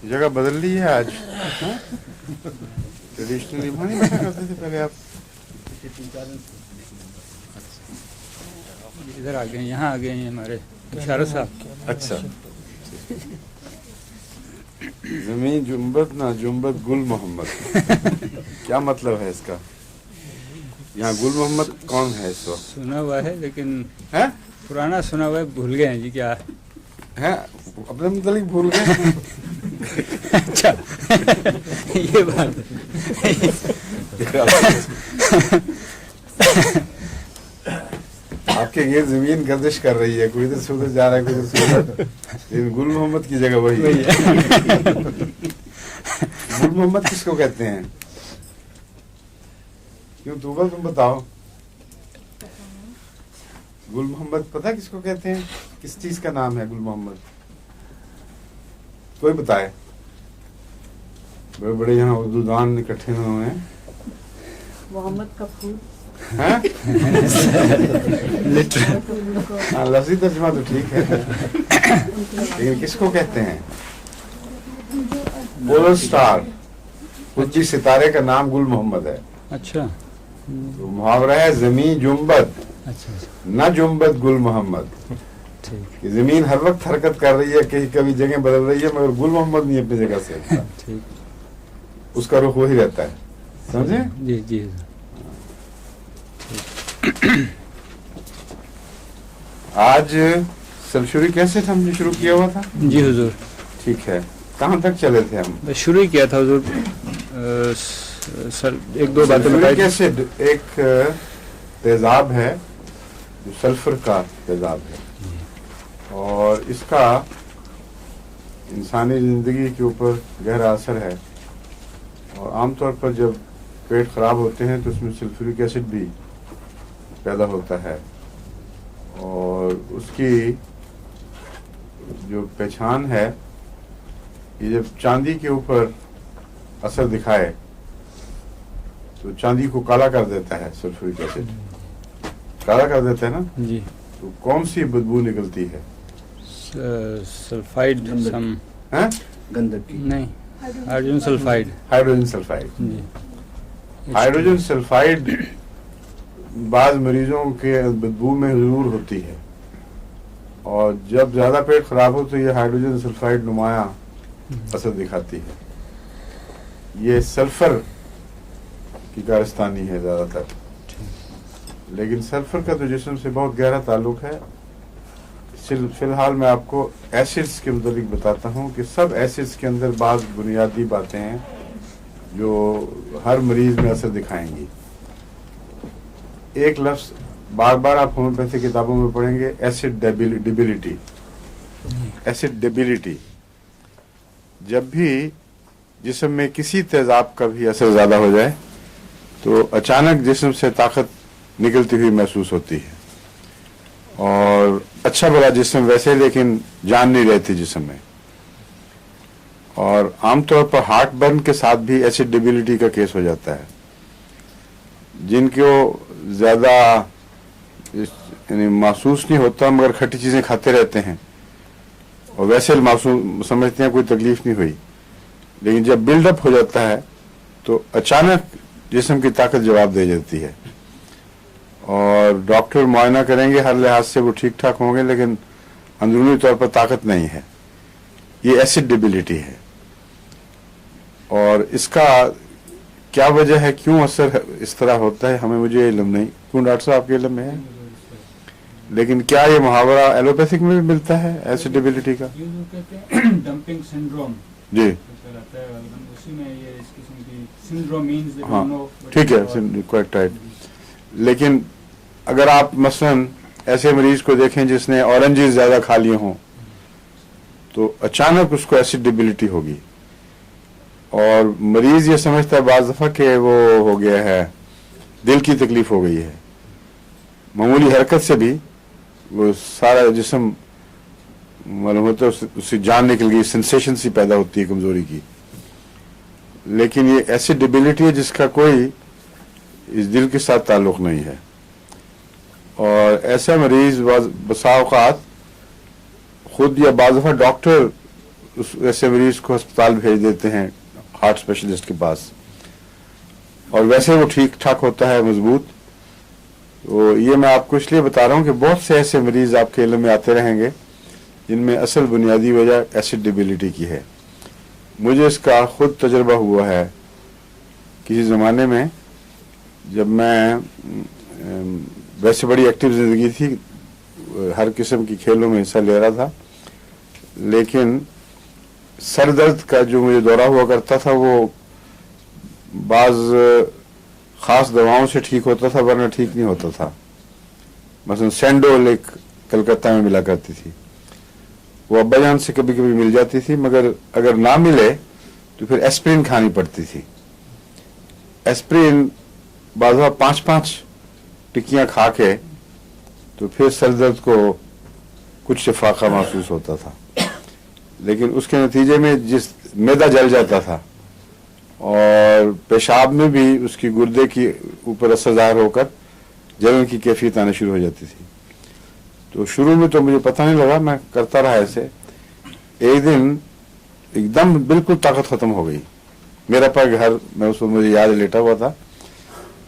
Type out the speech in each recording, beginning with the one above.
जगह बदल ली है आज। ट्रेडिशनली वहाँ नहीं बैठा करते थे पहले आप? इधर आ गए, यहाँ आ गए हैं हमारे इशारा साहब। अच्छा। जमीन जुम्बत ना जुम्बत गुल मोहम्मद, क्या मतलब है इसका? यहाँ गुल मोहम्मद कौन है इस वक्त? सुना हुआ है लेकिन है? पुराना सुना हुआ है, भूल गए हैं जी क्या है? अपने मुतालिक भूल गए? अच्छा ये बात आपके ये जमीन गर्दिश कर रही है, कोई इधर से उधर जा रहा है, कोई इधर से उधर, लेकिन गुल मोहम्मद की जगह वही है। गुल मोहम्मद किसको कहते हैं? क्यों तूबल तुम बताओ। गुल मोहम्मद पता किसको कहते हैं? किस चीज का नाम है गुल मोहम्मद? कोई बताए। बड़े बड़े यहाँ उर्दू दान इकट्ठे हुए हैं। मोहम्मद का फूल। हाँ, लफ्जी तर्जुमा तो ठीक है, लेकिन किसको कहते हैं? पोलर स्टार, कुछ सितारे का नाम गुल मोहम्मद है। अच्छा तो मुहावरा है जमीन जुम्बत अच्छा न जुम्बत गुल मोहम्मद। ठीक कि जमीन हर वक्त हरकत कर रही है, कहीं कभी जगह बदल रही है, मगर गुल मोहम्मद नहीं अपनी जगह से, ठीक उसका रुख वही रहता है। समझे? जी जी आज सलशुरी कैसे हमने शुरू किया हुआ था? जी हुजूर, ठीक है, कहाँ तक चले थे हम? बस शुरू ही किया था हुजूर। सर एक दो बातें सल्फ्यूरिक बताइए। एसिड एक तेजाब है जो सल्फर का तेजाब है, और इसका इंसानी जिंदगी के ऊपर गहरा असर है। और आमतौर पर जब पेट खराब होते हैं तो उसमें सल्फ्यूरिक एसिड भी पैदा होता है, और उसकी जो पहचान है, ये जब चांदी के ऊपर असर दिखाए तो चांदी को काला कर देता है। सल्फ्यूरिक एसिड काला कर देता है ना, जी तो कौन सी बदबू निकलती है? सल्फाइड सम हैं? गंधक की नहीं, हाइड्रोजन सल्फाइड। Hydrogen sulphide. जी हाइड्रोजन सल्फाइड बाज मरीजों के बदबू में जरूर होती है, और जब ज्यादा पेट खराब हो तो ये हाइड्रोजन सल्फाइड नुमाया असर दिखाती है। ये सल्फर की कारस्तानी है ज्यादातर, लेकिन सल्फर का तो जिस्म से बहुत गहरा ताल्लुक है। फिलहाल मैं आपको एसिड्स के मुताबिक बताता हूँ कि सब एसिड्स के अंदर बात बुनियादी बातें हैं जो हर मरीज में असर दिखाएंगी। एक लफ्ज बार बार आप होम्योपैथी किताबों में पढ़ेंगे, एसिड डेबिलिटी। एसिड डेबिलिटी, जब भी जिस्म में किसी तेजाब का भी असर ज्यादा हो जाए तो अचानक जिस्म से ताकत निकलती हुई महसूस होती है, और अच्छा भला जिस्म वैसे, लेकिन जान नहीं रहती जिस्म में। और आमतौर पर हार्ट बर्न के साथ भी एसिड डेबिलिटी का केस हो जाता है। जिनको ज्यादा यानी महसूस नहीं होता मगर खट्टी चीजें खाते रहते हैं और वैसे मासूम समझते हैं कोई तकलीफ नहीं हुई, लेकिन जब बिल्डअप हो जाता है तो अचानक जिस्म की ताकत जवाब दे जाती है, और डॉक्टर मुआयना करेंगे, हर लिहाज से वो ठीक ठाक होंगे, लेकिन अंदरूनी तौर पर ताकत नहीं है। ये एसिड डेबिलिटी है, और इसका क्या वजह है, क्यों असर इस तरह होता है, हमें मुझे इल्म नहीं। क्यों डॉक्टर साहब आपके इल्म में है? लेकिन क्या ये मुहावरा एलोपैथिक में भी मिलता है एसिड डेबिलिटी का? ये जो कहते हैं डंपिंग सिंड्रोम जी कहलाता है, उसी में ये इस किस्म की सिंड्रोम मींस दैट हाँ, यू नो। ठीक है, क्वाइट राइट। लेकिन अगर आप मसलन ऐसे मरीज को देखें जिसने ऑरेंजेस ज्यादा खा लिए हों तो अचानक उसको एसिड डेबिलिटी होगी, और मरीज ये समझता है बाज़ दफा कि वो हो गया है, दिल की तकलीफ हो गई है। मामूली हरकत से भी वो सारा जिस्म मालूम होता है उससे जान निकल गई, सेंसेशन सी पैदा होती है कमजोरी की। लेकिन ये एसिड डेबिलिटी है जिसका कोई इस दिल के साथ ताल्लुक नहीं है, और ऐसा मरीज बसा औकात खुद या बाज़ दफा डॉक्टर ऐसे मरीज को अस्पताल भेज देते हैं हार्ट स्पेशलिस्ट के पास, और वैसे वो ठीक ठाक होता है, मजबूत। तो ये मैं आपको इसलिए बता रहा हूँ कि बहुत से ऐसे मरीज आपके इल्म में आते रहेंगे जिनमें असल बुनियादी वजह एसिड डिबिलिटी की है। मुझे इसका खुद तजर्बा हुआ है। किसी ज़माने में जब मैं वैसे बड़ी एक्टिव ज़िंदगी थी, हर किस्म की खेलों में हिस्सा ले रहा था, लेकिन सर दर्द का जो मुझे दौरा हुआ करता था वो बाज़ ख़ास दवाओं से ठीक होता था, वरना ठीक नहीं होता था। मसलन सैंडोल एक कलकत्ता में मिला करती थी, वो अब्बा जान से कभी कभी मिल जाती थी, मगर अगर ना मिले तो फिर एस्प्रिन खानी पड़ती थी। एस्प्रिन बाज़ 5-5 टिक्कियाँ खा के तो फिर सर दर्द को कुछ शफाका महसूस होता था, लेकिन उसके नतीजे में जिस मैदा जल जाता था और पेशाब में भी उसकी गुर्दे की ऊपर असर ज़ाहिर होकर जलन की कैफियत आनी शुरू हो जाती थी। तो शुरू में तो मुझे पता नहीं लगा, मैं करता रहा ऐसे। एक दिन एकदम बिल्कुल ताकत खत्म हो गई। मेरा पैर घर, मैं उसको मुझे याद लेटा हुआ था,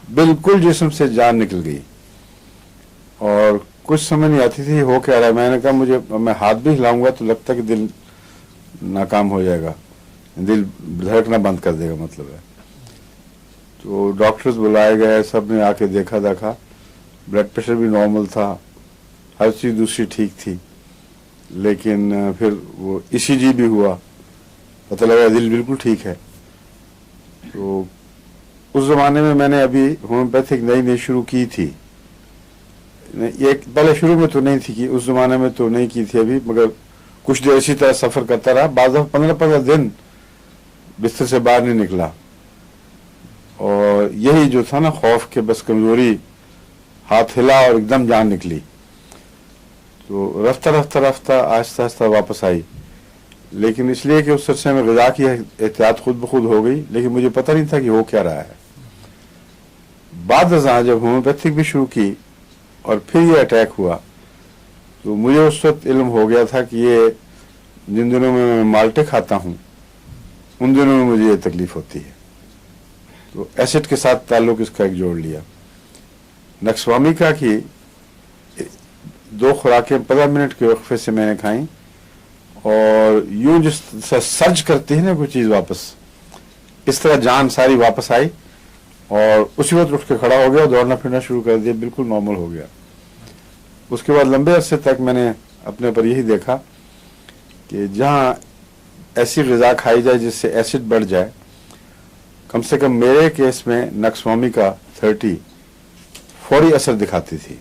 बिल्कुल जिस्म से जान निकल गई और कुछ समझ नहीं आती थी हो क्या रहा है। मैंने कहा मुझे, मैं हाथ भी हिलाऊंगा तो लगता कि दिल नाकाम हो जाएगा, दिल धड़कना बंद कर देगा मतलब है। तो डॉक्टर्स बुलाए गए, सब ने आके देखा, ब्लड प्रेशर भी नॉर्मल था, हर चीज़ दूसरी ठीक थी, लेकिन फिर वो ECG भी हुआ, पता लगा दिल बिल्कुल ठीक है। तो उस ज़माने में मैंने अभी होम्योपैथिक नई शुरू की थी, ये पहले शुरू में तो नहीं थी कि, उस ज़माने में तो नहीं की थी अभी, मगर कुछ देर इसी तरह सफ़र करता रहा। बाद 15-15 दिन बिस्तर से बाहर नहीं निकला, और यही जो था ना खौफ के, बस कमज़ोरी, हाथ हिला और एकदम जान निकली। तो रफ्ता आहिस्ता आहिस्ता वापस आई, लेकिन इसलिए कि उस अरसे में ग़िज़ा की एहतियात खुद ब खुद हो गई, लेकिन मुझे पता नहीं था कि हो क्या रहा है। बाद अज़ां जब होम्योपैथिक भी शुरू की और फिर ये अटैक हुआ, तो मुझे उस वक्त इल्म हो गया था कि ये जिन दिनों में मैं माल्टे खाता हूँ उन दिनों में मुझे ये तकलीफ होती है। तो एसिड के साथ ताल्लुक़ इसका एक जोड़ लिया। नक्सवामिका की 2 खुराकें 15 मिनट के वक्फे से मैंने खाई, और यूं जिस सर्च करती है ना कोई चीज़ वापस, इस तरह जान सारी वापस आई और उसी वक्त उठ के खड़ा हो गया, दौड़ना फिरना शुरू कर दिया, बिल्कुल नॉर्मल हो गया। उसके बाद लंबे अरसे तक मैंने अपने पर यही देखा कि जहाँ ऐसी ग़िज़ा खाई जाए जिससे एसिड बढ़ जाए, कम से कम मेरे केस में नक्सवामिका 30 फौरी असर दिखाती थी,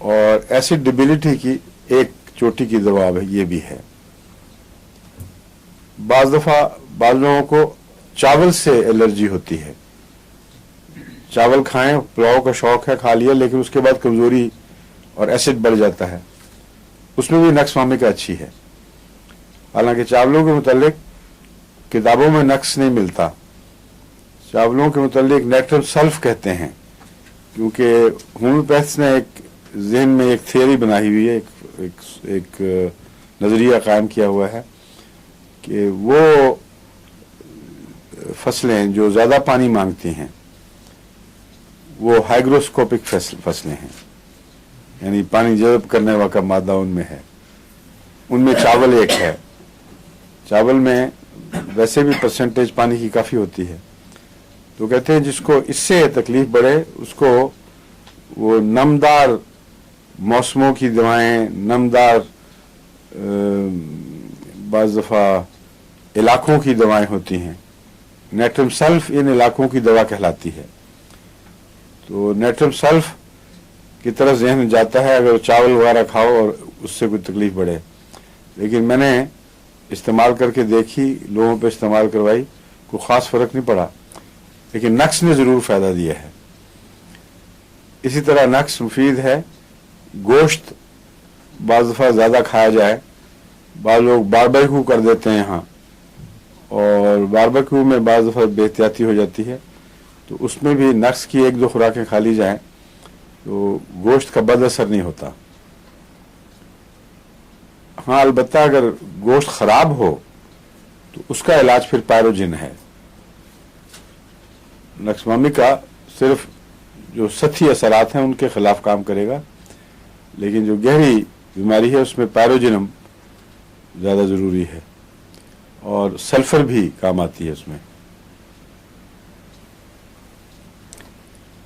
और एसिड डिबिलिटी की एक चोटी की दवा है, ये भी है। बाज़ दफ़ा बाज़ लोगों को चावल से एलर्जी होती है, चावल खाएं, पुलाव का शौक है, खा लिया, लेकिन उसके बाद कमज़ोरी और एसिड बढ़ जाता है, उसमें भी नक्सवामिका अच्छी है। हालांकि चावलों के मुतालिक किताबों में नक्स नहीं मिलता। चावलों के मुतालिक नेट्रम सल्फ कहते हैं, क्योंकि होम्योपैथ्स ने एक जहन में एक थियरी बनाई हुई है, एक नज़रिया कायम किया हुआ है कि वो फसलें जो ज़्यादा पानी मांगती हैं वो हाइग्रोस्कोपिक फसलें हैं, यानी पानी जज़ब करने वाला मादा उनमें है। उनमें चावल एक है। चावल में वैसे भी परसेंटेज पानी की काफ़ी होती है, तो कहते हैं जिसको इससे तकलीफ बढ़े उसको वो नमदार मौसमों की दवाएं, नमदार बाज़ दफ़ा इलाकों की दवाएं होती हैं, नेट्रम सल्फ इन इलाकों की दवा कहलाती है। तो नेट्रम सल्फ की तरफ जहन जाता है अगर चावल वगैरह खाओ और उससे कोई तकलीफ बढ़े, लेकिन मैंने इस्तेमाल करके देखी, लोगों पे इस्तेमाल करवाई, कोई ख़ास फ़र्क नहीं पड़ा, लेकिन नक्स ने ज़रूर फ़ायदा दिया है। इसी तरह नक्स मुफीद है। गोश्त बाज़ दफ़ा ज़्यादा खाया जाए, बाज़ लोग बारबेक्यू कर देते हैं यहाँ, और बारबेक्यू में बाज़ दफ़ा बेहतियाती हो जाती है, तो उसमें भी नक्स की 1-2 खुराकें खा ली जाएँ तो गोश्त का बद असर नहीं होता। हाँ अलबत्ता अगर गोश्त खराब हो तो उसका इलाज फिर पायरोजिन है। नक्समामी का सिर्फ जो सतही असरात हैं उनके खिलाफ काम करेगा, लेकिन जो गहरी बीमारी है उसमें पायरोजिनम ज़्यादा ज़रूरी है, और सल्फर भी काम आती है उसमें।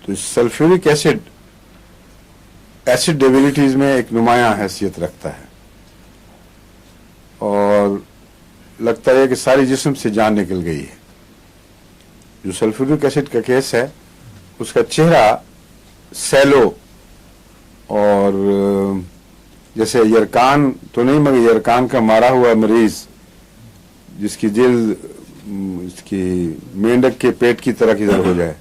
तो इस सल्फ्यूरिक एसिड डेबिलिटीज में एक नुमायां हैसियत रखता है, और लगता है कि सारी जिस्म से जान निकल गई है। जो सल्फ्यूरिक एसिड का केस है उसका चेहरा सैलो और जैसे यरकान तो नहीं मगर यरकान का मारा हुआ मरीज जिसकी जिल्द इसकी मेंढक के पेट की तरह किधर हो जाए।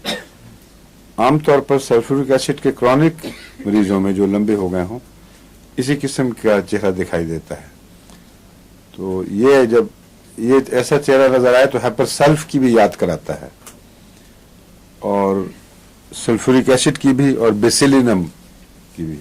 आमतौर पर सल्फ्यूरिक एसिड के क्रॉनिक मरीजों में जो लंबे हो गए हों इसी किस्म का चेहरा दिखाई देता है। तो ये जब ये ऐसा चेहरा नजर आए तो हाइपरसल्फ की भी याद कराता है, और सल्फ्यूरिक एसिड की भी और बेसिलिनम की भी।